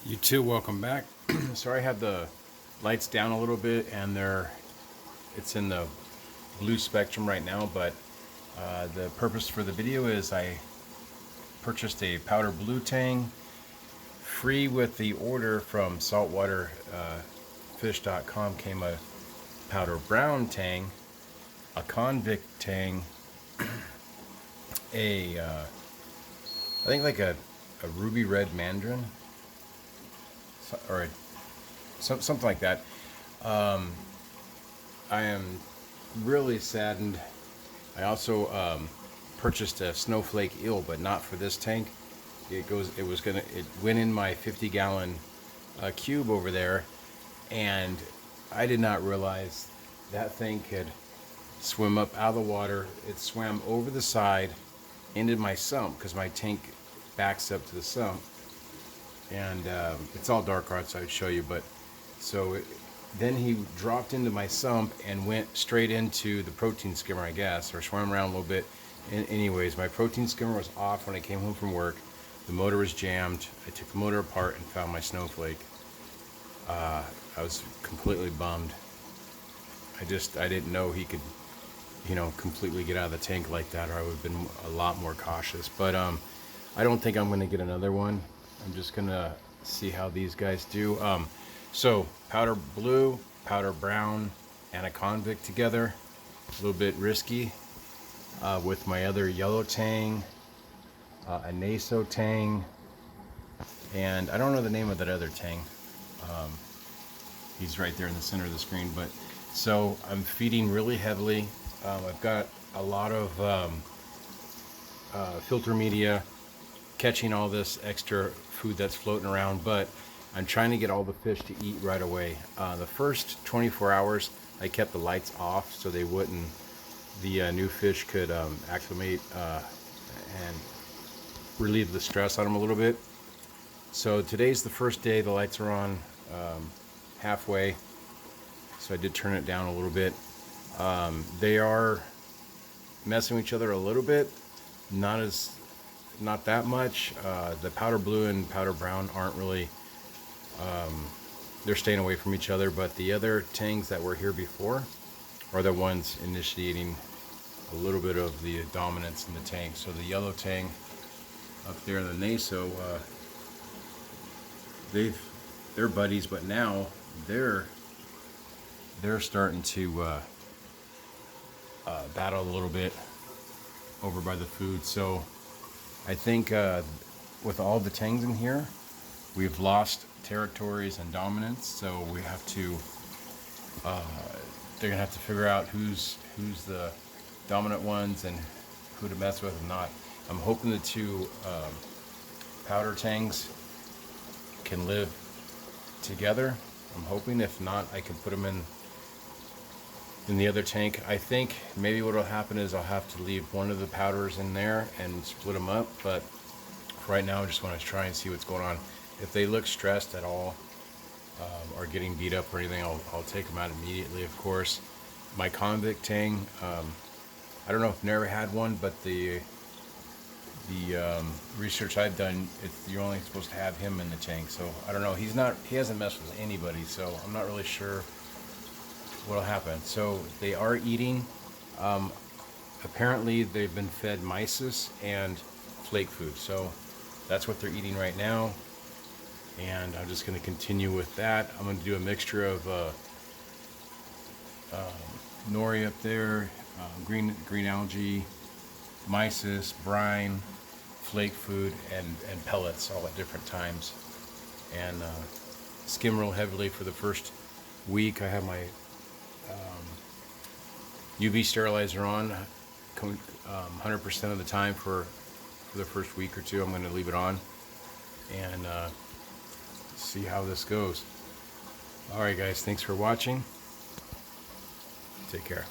You too, welcome back. Sorry I have the lights down a little bit and it's in the blue spectrum right now, but the purpose for the video is I purchased a powder blue Tang free with the order from saltwaterfish.com. Came a powder brown Tang, a convict Tang, I think like a ruby red mandarin, or something like that. I am really saddened. I also purchased a snowflake eel, but not for this tank. It went in my 50-gallon cube over there, and I did not realize that thing could swim up out of the water. It swam over the side into my sump because my tank backs up to the sump, and it's all dark art, so I'd show you. But then he dropped into my sump and went straight into the protein skimmer, I guess, or swam around a little bit. Anyways, my protein skimmer was off when I came home from work. The motor was jammed. I took the motor apart and found my snowflake. I was completely bummed. I didn't know he could, completely get out of the tank like that, or I would have been a lot more cautious. But I don't think I'm going to get another one. I'm just going to see how these guys do. So powder blue, powder brown, and a convict together. A little bit risky. With my other yellow Tang, a Naso Tang, and I don't know the name of that other Tang. He's right there in the center of the screen. But so I'm feeding really heavily. I've got a lot of filter media catching all this extra food that's floating around, but I'm trying to get all the fish to eat right away. The first 24 hours I kept the lights off so the new fish could acclimate and relieve the stress on them a little bit. So today's the first day the lights are on halfway, so I did turn it down a little bit. They are messing with each other a little bit, not that much. The powder blue and powder brown aren't really, they're staying away from each other, but the other Tangs that were here before are the ones initiating a little bit of the dominance in the tank. So the yellow Tang up there, the Naso, they're buddies, but now they're starting to battle a little bit over by the food. So I think with all the Tangs in here, we've lost territories and dominance. So we have to, they're gonna have to figure out who's the dominant ones and who to mess with and not. I'm hoping the two powder Tangs can live together. I'm hoping. If not, I can put them in the other tank. I think maybe what will happen is I'll have to leave one of the powders in there and split them up, but for right now I just want to try and see what's going on. If they look stressed at all or getting beat up or anything, I'll take them out immediately, of course. My convict Tang, I don't know if I've never had one, but the research I've done, you're only supposed to have him in the tank. So I don't know. He hasn't messed with anybody, so I'm not really sure what'll happen. So they are eating. Apparently they've been fed mysis and flake food, so that's what they're eating right now. And I'm just going to continue with that. I'm going to do a mixture of nori up there, green algae, mysis, brine, flake food, and pellets all at different times. And skim real heavily for the first week. I have my UV sterilizer on 100% of the time for the first week or two. I'm going to leave it on and see how this goes. Alright guys, thanks for watching. Take care.